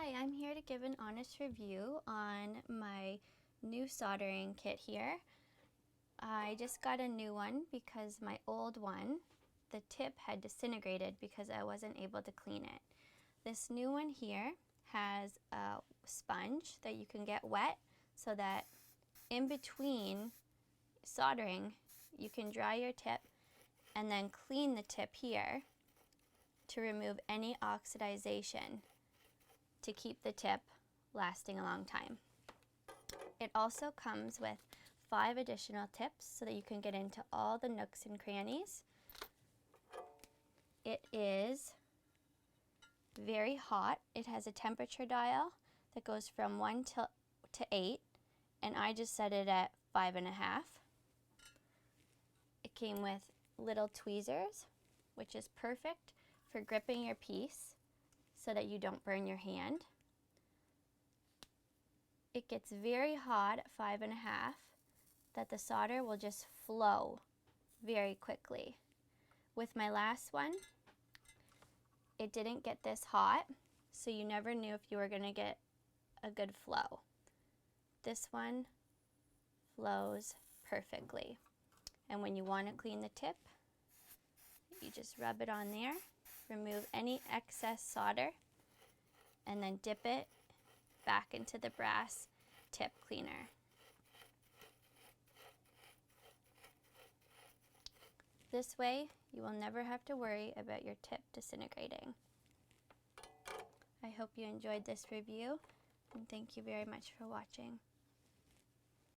Hi, I'm here to give an honest review on my new soldering kit here. I just got a new one because my old one, the tip had disintegrated because I wasn't able to clean it. This new one here has a sponge that you can get wet so that in between soldering you can dry your tip and then clean the tip here to remove any oxidization to keep the tip lasting a long time. It also comes with 5 additional tips so that you can get into all the nooks and crannies. It is very hot. It has a temperature dial that goes from 1 to 8, and I just set it at 5.5. It came with little tweezers, which is perfect for gripping your piece so that you don't burn your hand. It gets very hot at 5.5 that the solder will just flow very quickly. With my last one, it didn't get this hot, so you never knew if you were going to get a good flow. This one flows perfectly. And when you want to clean the tip, you just rub it on there, remove any excess solder, and then dip it back into the brass tip cleaner. This way, you will never have to worry about your tip disintegrating. I hope you enjoyed this review, and thank you very much for watching.